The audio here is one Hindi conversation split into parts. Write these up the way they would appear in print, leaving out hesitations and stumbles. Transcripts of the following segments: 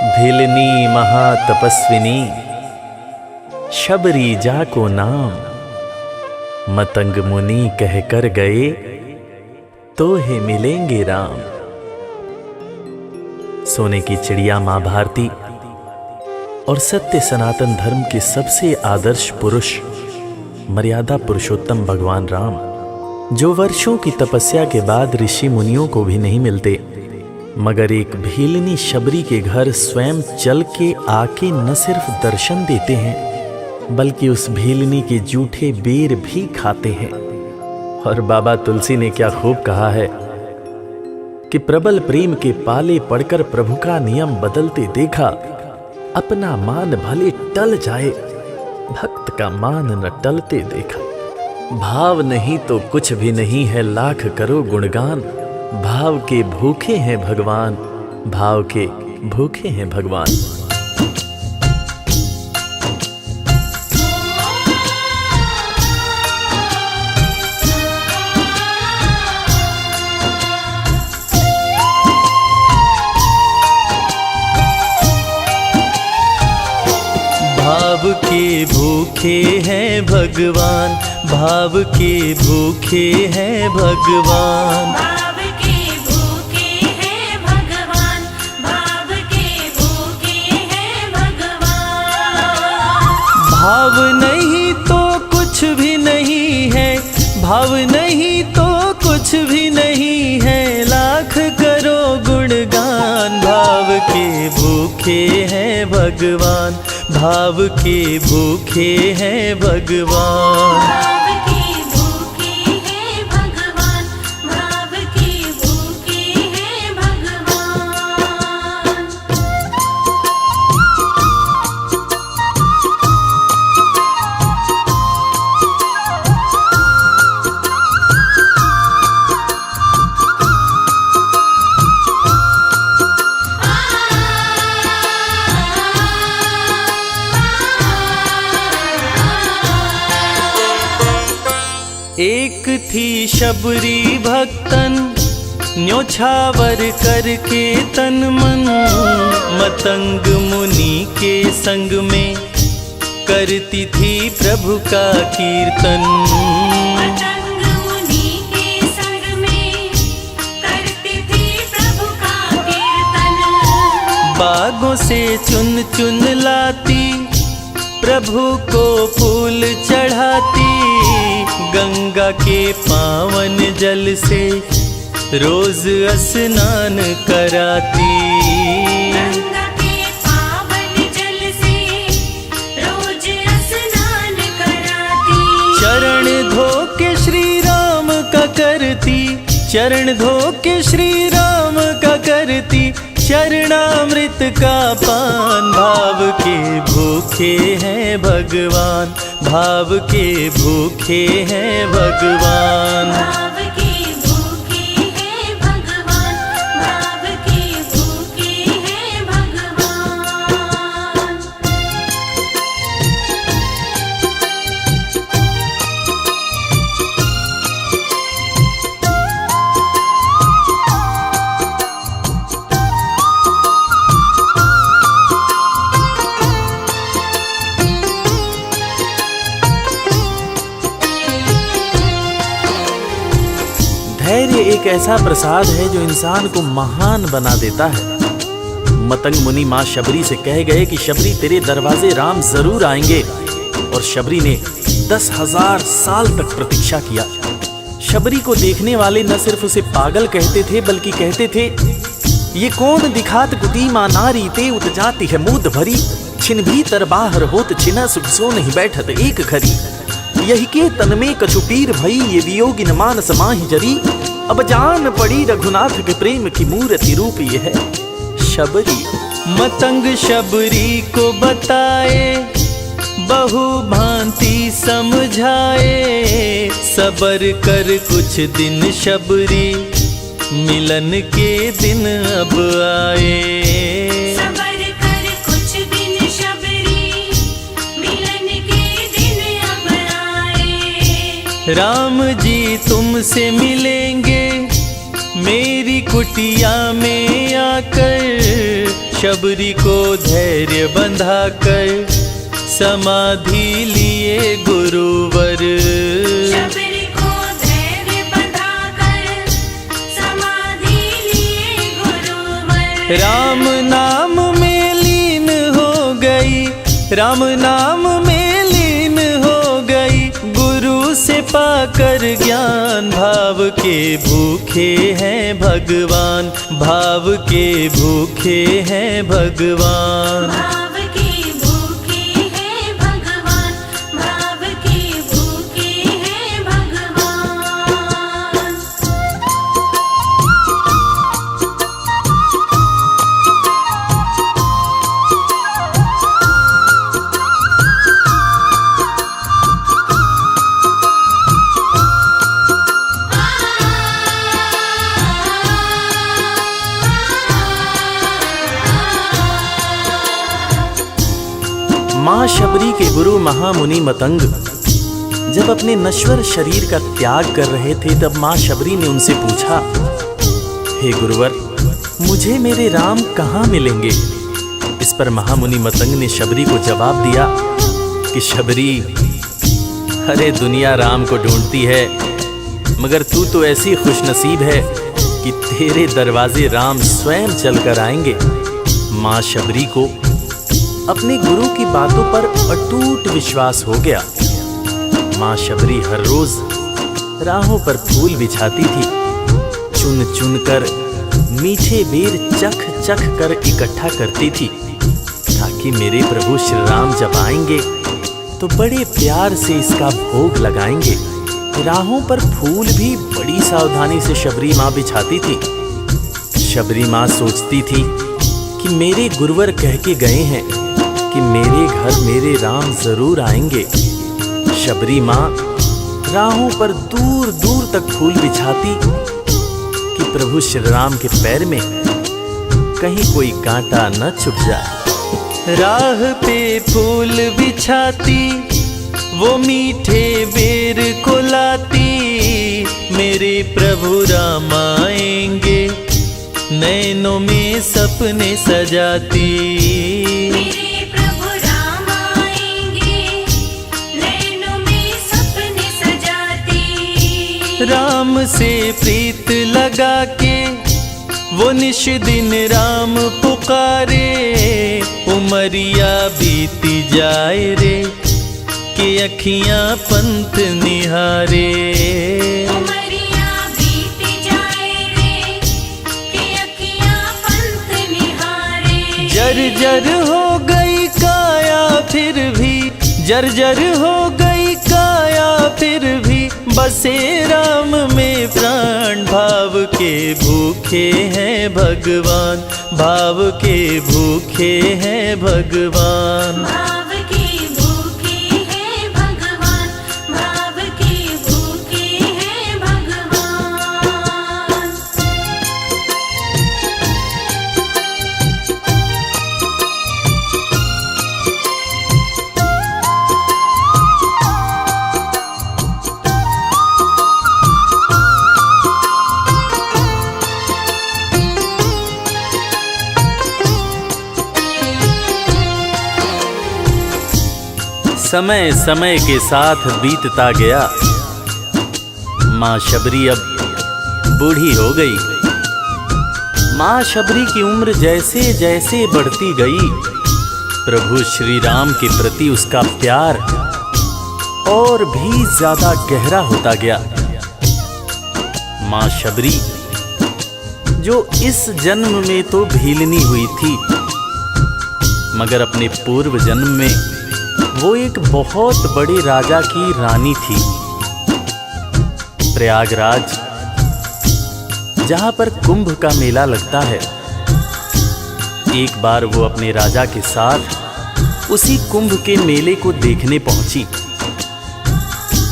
भिलनी महातपस्विनी शबरी जा को नाम, मतंग मुनि कह कर गए तो हे मिलेंगे राम। सोने की चिड़िया मां भारती और सत्य सनातन धर्म के सबसे आदर्श पुरुष मर्यादा पुरुषोत्तम भगवान राम, जो वर्षों की तपस्या के बाद ऋषि मुनियों को भी नहीं मिलते, मगर एक भीलनी शबरी के घर स्वयं चल के आके न सिर्फ दर्शन देते हैं बल्कि उस भीलनी के जूठे बेर भी खाते हैं। और बाबा तुलसी ने क्या खूब कहा है कि प्रबल प्रेम के पाले पड़कर प्रभु का नियम बदलते देखा, अपना मान भले टल जाए भक्त का मान न टलते देखा। भाव नहीं तो कुछ भी नहीं है, लाख करो गुणगान, भाव के भूखे हैं भगवान, भाव के भूखे हैं भगवान। भाव के भूखे हैं भगवान, भाव के भूखे हैं भगवान, भाव के भूखे हैं भगवान, भाव के भूखे हैं भगवान। भाव नहीं तो कुछ भी नहीं है, भाव नहीं तो कुछ भी नहीं है, लाख करो गुणगान। भाव के भूखे हैं भगवान, भाव के भूखे हैं भगवान। भाव के भूखे हैं भगवान, भाव के भूखे हैं भगवान। एक थी शबरी भक्तन, न्योछावर करके तन मन, मतंग मुनि के संग में करती थी प्रभु का कीर्तन। मतंग मुनि के संग में करती थी प्रभु का कीर्तन। बागों से चुन चुन लाती, प्रभु को फूल चढ़ाती, गंगा के पावन जल से रोज स्नान कराती। गंगा के पावन जल से रोज स्नान कराती। चरण धो के श्री राम का करती, चरण धो के श्री राम का करती, चरणामृत का पान। भाव के भूखे हैं भगवान, भाव के भूखे हैं भगवान। भाव के भूखे हैं भगवान, भाव के भूखे हैं भगवान। धैर्य एक ऐसा प्रसाद है जो इंसान को महान बना देता है। मतंग मुनि मां शबरी से कह गए कि शबरी तेरे दरवाजे राम जरूर आएंगे, और शबरी ने 10,000 साल तक प्रतीक्षा किया। शबरी को देखने वाले न सिर्फ उसे पागल कहते थे बल्कि कहते थे, ये कौन दिखात कुटी मां नारी ते उत जाती है मूद भरी, छिन भीतर बाहर होत छिना सुख सो नहीं बैठत एक घड़ी, यही के तन में कछुपीर भई ये वियोगिन मानस माहि जरी, अब जान पड़ी रघुनाथ के प्रेम की मूर्ति रूप ये है शबरी। मतंग शबरी को बताए, बहु भांति समझाए, सबर कर कुछ दिन शबरी, मिलन के दिन अब आए। सबर कर कुछ दिन शबरी, मिलन के दिन अब आए। राम जी तुमसे मिलेंगे, मेरी कुटिया में आकर शबरी को धैर्य बंधा कर समाधि लिए गुरुवर। शबरी को धैर्य बंधाकर समाधि लिए गुरुवर। राम नाम में लीन हो गई, राम नाम में लीन हो गई, गुरु से पाकर ज्ञान। भाव के भूखे हैं भगवान, भाव के भूखे हैं भगवान। भाव के भूखे हैं भगवान, भाव के भूखे हैं भगवान। माँ शबरी के गुरु महामुनि मतंग जब अपने नश्वर शरीर का त्याग कर रहे थे, तब माँ शबरी ने उनसे पूछा, हे गुरुवर, मुझे मेरे राम कहाँ मिलेंगे? इस पर महामुनि मतंग ने शबरी को जवाब दिया कि शबरी, अरे दुनिया राम को ढूंढती है, मगर तू तो ऐसी खुशनसीब है कि तेरे दरवाजे राम स्वयं चलकर आएंगे। माँ शबरी को अपने गुरु की बातों पर अटूट विश्वास हो गया। माँ शबरी हर रोज राहों पर फूल बिछाती थी, चुन चुन कर मीठे बेर चख चख कर इकट्ठा करती थी, ताकि मेरे प्रभु श्री राम जब आएंगे तो बड़े प्यार से इसका भोग लगाएंगे। राहों पर फूल भी बड़ी सावधानी से शबरी माँ बिछाती थी। शबरी माँ सोचती थी कि मेरे गुरुवर कह के गए हैं कि मेरे घर मेरे राम जरूर आएंगे। शबरी माँ राहों पर दूर दूर तक फूल बिछाती कि प्रभु श्री राम के पैर में कहीं कोई कांटा न चुभ जाए। राह पे फूल बिछाती, वो मीठे बेर को लाती, मेरे प्रभु राम आएंगे, नैनों में सपने सजाती। मेरे प्रभु राम आएंगे, नैनों में सपने सजाती। राम से प्रीत लगा के वो निश दिन राम पुकारे, उमरिया बीती जाए रे कि अखियां पंथ निहारे। उमरिया बीती जाए रे कि अखियां पंथ निहारे। जर्जर हो गई काया फिर भी, जर्जर हो गई काया फिर भी, बसे राम में प्राण। भाव के भूखे हैं भगवान, भाव के भूखे हैं भगवान। भाव के भूखे हैं भगवान, भाव के भूखे हैं भगवान। समय समय के साथ बीतता गया। माँ शबरी अब बूढ़ी हो गई। माँ शबरी की उम्र जैसे जैसे बढ़ती गई, प्रभु श्री राम के प्रति उसका प्यार और भी ज्यादा गहरा होता गया। माँ शबरी जो इस जन्म में तो भीलनी हुई थी, मगर अपने पूर्व जन्म में वो एक बहुत बड़े राजा की रानी थी। प्रयागराज, जहां पर कुंभ का मेला लगता है, एक बार वो अपने राजा के साथ उसी कुंभ के मेले को देखने पहुंची।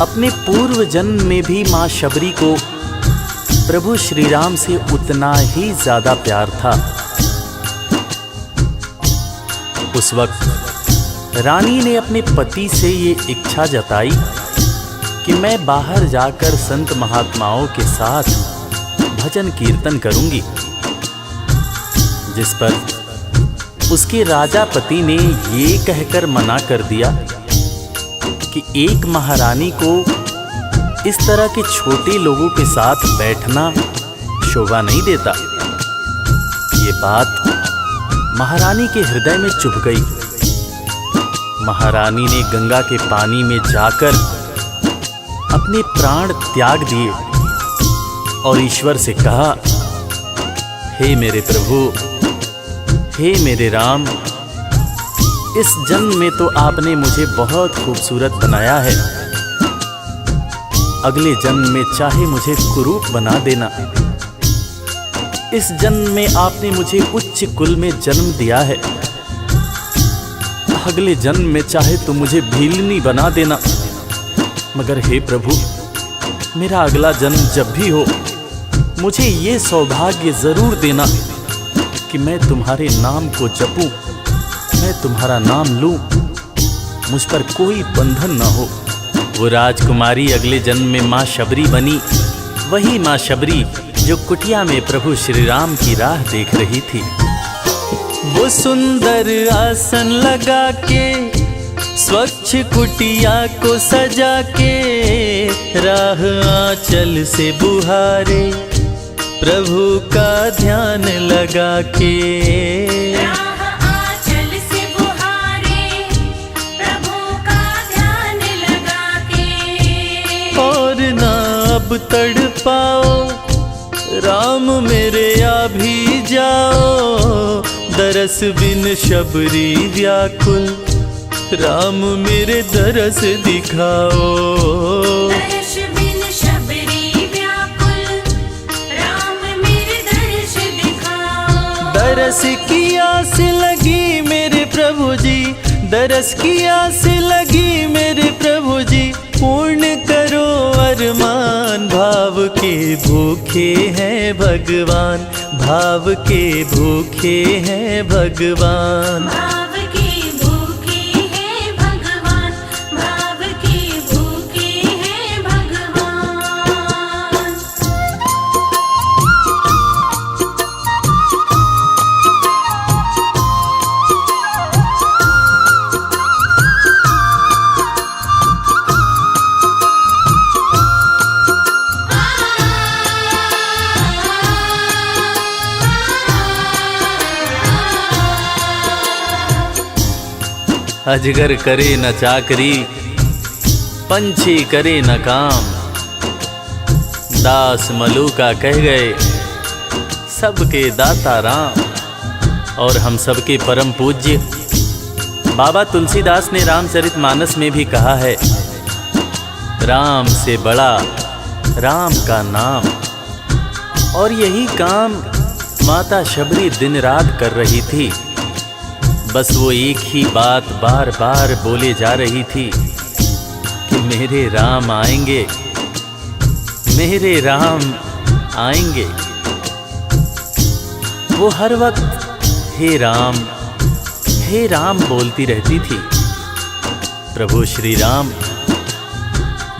अपने पूर्व जन्म में भी मां शबरी को प्रभु श्री राम से उतना ही ज्यादा प्यार था। उस वक्त रानी ने अपने पति से ये इच्छा जताई कि मैं बाहर जाकर संत महात्माओं के साथ भजन कीर्तन करूंगी, जिस पर उसके राजा पति ने ये कहकर मना कर दिया कि एक महारानी को इस तरह के छोटे लोगों के साथ बैठना शोभा नहीं देता। ये बात महारानी के हृदय में चुभ गई। महारानी ने गंगा के पानी में जाकर अपने प्राण त्याग दिए और ईश्वर से कहा, हे मेरे प्रभु, हे मेरे राम, इस जन्म में तो आपने मुझे बहुत खूबसूरत बनाया है, अगले जन्म में चाहे मुझे कुरूप बना देना। इस जन्म में आपने मुझे उच्च कुल में जन्म दिया है, अगले जन्म में चाहे तो मुझे भीलनी बना देना। मगर हे प्रभु, मेरा अगला जन्म जब भी हो, मुझे ये सौभाग्य जरूर देना कि मैं तुम्हारे नाम को जपूं, मैं तुम्हारा नाम लूं, मुझ पर कोई बंधन न हो। वो राजकुमारी अगले जन्म में माँ शबरी बनी, वही माँ शबरी जो कुटिया में प्रभु श्री राम की राह देख रही थी। वो सुंदर आसन लगा के स्वच्छ कुटिया को सजा के राह आंचल से बुहारे प्रभु का ध्यान लगा के। राह आंचल से बुहारे प्रभु का ध्यान लगा के। और ना अब तड़पाओ राम मेरे, आ भी जाओ दरस बिन शबरी व्याकुल, राम मेरे दरस दिखाओ। दर्श बिन शबरी व्याकुल, राम मेरे दर्श दिखाओ। दरस की आस लगी मेरे प्रभु जी, दरस की आस लगी मेरे प्रभु जी, पूर्ण करो अरमान। भाव के भूखे हैं भगवान, भाव के भूखे हैं भगवान। भाव के भूखे हैं भगवान, भाव के भूखे हैं भगवान। अजगर करे न चाकरी, पंछी करे न काम, दास मलूका कह गए सबके दाता राम। और हम सबके परम पूज्य बाबा तुलसीदास ने रामचरितमानस में भी कहा है, राम से बड़ा राम का नाम। और यही काम माता शबरी दिन रात कर रही थी। बस वो एक ही बात बार बार बोले जा रही थी कि मेरे राम आएंगे, मेरे राम आएंगे। वो हर वक्त हे राम बोलती रहती थी। प्रभु श्री राम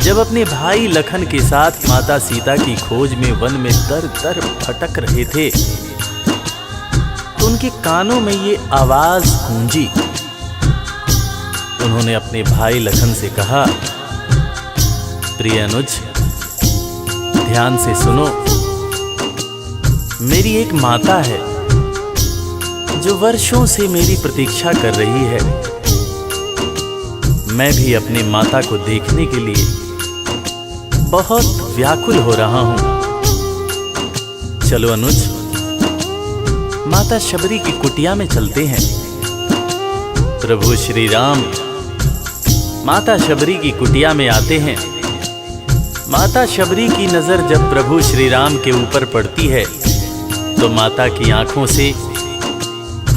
जब अपने भाई लखन के साथ माता सीता की खोज में वन में दर दर भटक रहे थे, तो उनके कानों में ये आवाज गूंजी। उन्होंने अपने भाई लखन से कहा, प्रिय अनुज, ध्यान से सुनो। मेरी एक माता है जो वर्षों से मेरी प्रतीक्षा कर रही है। मैं भी अपनी माता को देखने के लिए बहुत व्याकुल हो रहा हूं। चलो अनुज, माता शबरी की कुटिया में चलते हैं। प्रभु श्री राम माता शबरी की कुटिया में आते हैं। माता शबरी की नजर जब प्रभु श्री राम के ऊपर पड़ती है तो माता की आंखों से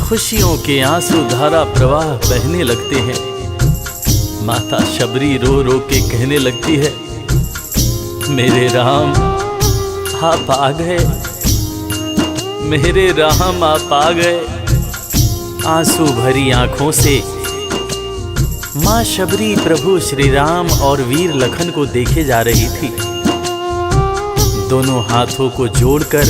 खुशियों के आंसू धारा प्रवाह बहने लगते हैं। माता शबरी रो रो के कहने लगती है, मेरे राम आप आ गए, मेरे राम आप आ गए। आंसू भरी आंखों से माँ शबरी प्रभु श्री राम और वीर लखन को देखे जा रही थी। दोनों हाथों को जोड़कर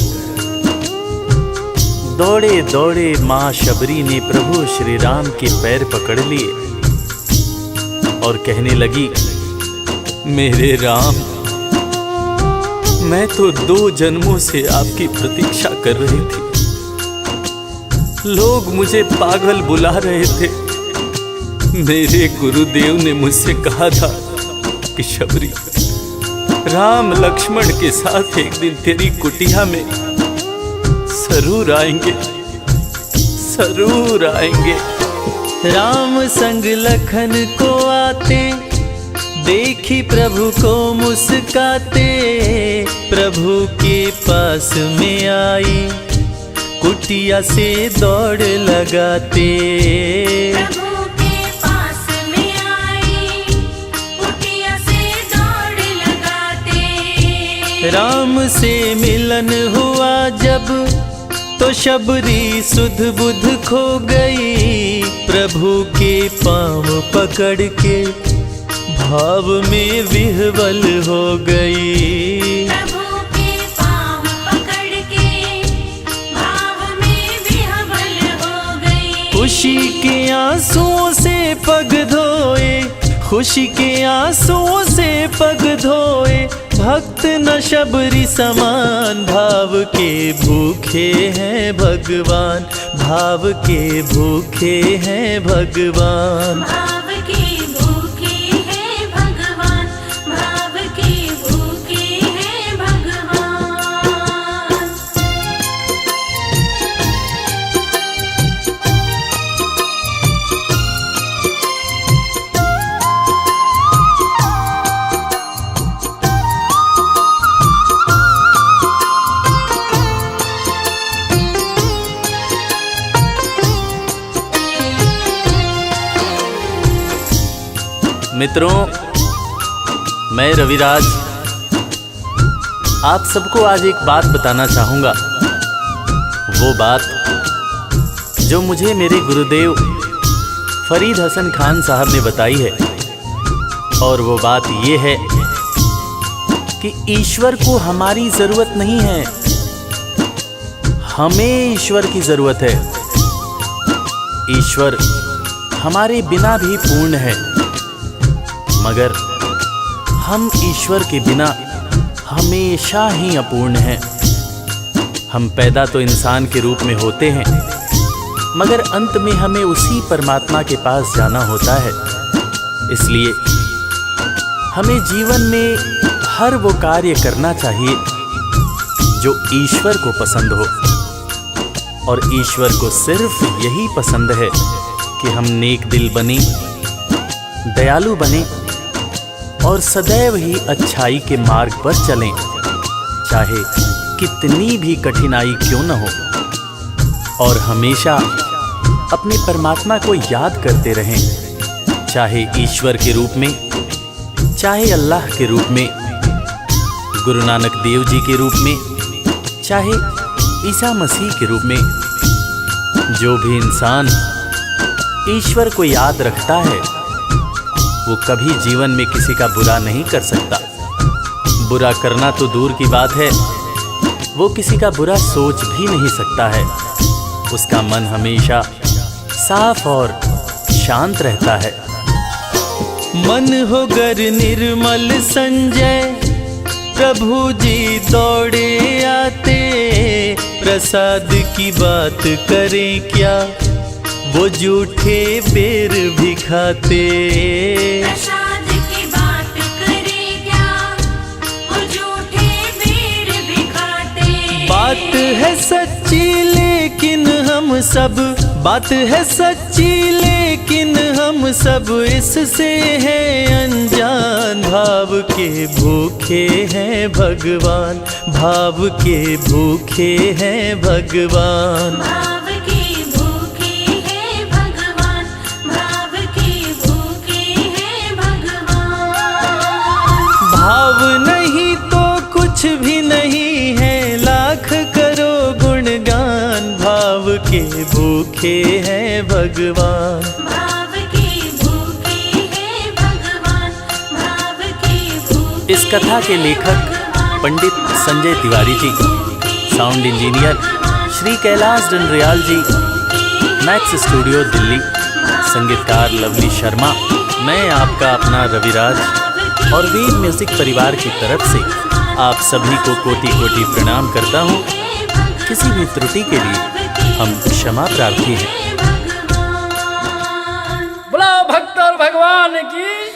दौड़े दौड़े माँ शबरी ने प्रभु श्री राम के पैर पकड़ लिए और कहने लगी, मेरे राम, मैं तो 2 जन्मों से आपकी प्रतीक्षा कर रही थी। लोग मुझे पागल बुला रहे थे। मेरे गुरुदेव ने मुझसे कहा था कि शबरी, राम लक्ष्मण के साथ एक दिन तेरी कुटिया में जरूर आएंगे, जरूर आएंगे। राम संग लखन को आते, देखी प्रभु को मुस्काते, प्रभु के पास में आई, कुटिया से दौड़ लगाते। प्रभु के पास में आई, कुटिया से दौड़ लगाते। राम से मिलन हुआ जब, तो शबरी सुध बुध खो गई, प्रभु के पाँव पकड़ के भाव में विह्वल हो गई। प्रभु के पाँव पकड़ के भाव में विह्वल हो गई। खुशी के आंसुओं से पग धोए, खुशी के आंसुओं से पग धोए, भक्त न शबरी समान, भाव के भूखे हैं भगवान, भाव के भूखे हैं भगवान। भाव के भूखे हैं भगवान, भाव के भूखे हैं भगवान। मित्रों, मैं रविराज आप सबको आज एक बात बताना चाहूँगा। वो बात जो मुझे मेरे गुरुदेव फरीद हसन खान साहब ने बताई है। और वो बात ये है कि ईश्वर को हमारी ज़रूरत नहीं है, हमें ईश्वर की ज़रूरत है। ईश्वर हमारे बिना भी पूर्ण है, मगर हम ईश्वर के बिना हमेशा ही अपूर्ण हैं। हम पैदा तो इंसान के रूप में होते हैं, मगर अंत में हमें उसी परमात्मा के पास जाना होता है। इसलिए हमें जीवन में हर वो कार्य करना चाहिए जो ईश्वर को पसंद हो। और ईश्वर को सिर्फ यही पसंद है कि हम नेक दिल बने, दयालु बने और सदैव ही अच्छाई के मार्ग पर चलें, चाहे कितनी भी कठिनाई क्यों न हो। और हमेशा अपने परमात्मा को याद करते रहें, चाहे ईश्वर के रूप में, चाहे अल्लाह के रूप में, गुरु नानक देव जी के रूप में, चाहे ईसा मसीह के रूप में। जो भी इंसान ईश्वर को याद रखता है वो कभी जीवन में किसी का बुरा नहीं कर सकता। बुरा करना तो दूर की बात है, वो किसी का बुरा सोच भी नहीं सकता है। उसका मन हमेशा साफ और शांत रहता है। मन हो गर निर्मल संजय, प्रभु जी दौड़े आते, प्रसाद की बात करें क्या, वो जूठे बेर भी खाते। प्रसाद की बात करें क्या, वो झूठे बेर भी खाते। बात है सच्ची लेकिन हम सब, बात है सच्ची लेकिन हम सब इससे हैं अनजान। भाव के भूखे हैं भगवान, भाव के भूखे हैं भगवान। भाव के भूखे हैं भगवान, भाव के भूखे हैं भगवान। भाव नहीं तो कुछ भी नहीं है, लाख करो गुणगान। भाव के भूखे हैं भगवान। भाव के भूखे हैं भगवान, भाव के भूखे। इस कथा के लेखक पंडित संजय तिवारी जी, साउंड इंजीनियर श्री कैलाश डंडरियाल जी, मैक्स स्टूडियो दिल्ली। संगीतकार लवली शर्मा। मैं आपका अपना रविराज और वीर म्यूजिक परिवार की तरफ से आप सभी को कोटि कोटि प्रणाम करता हूँ। किसी भी त्रुटि के लिए हम क्षमा प्रार्थी हैं। बोला भक्त और भगवान की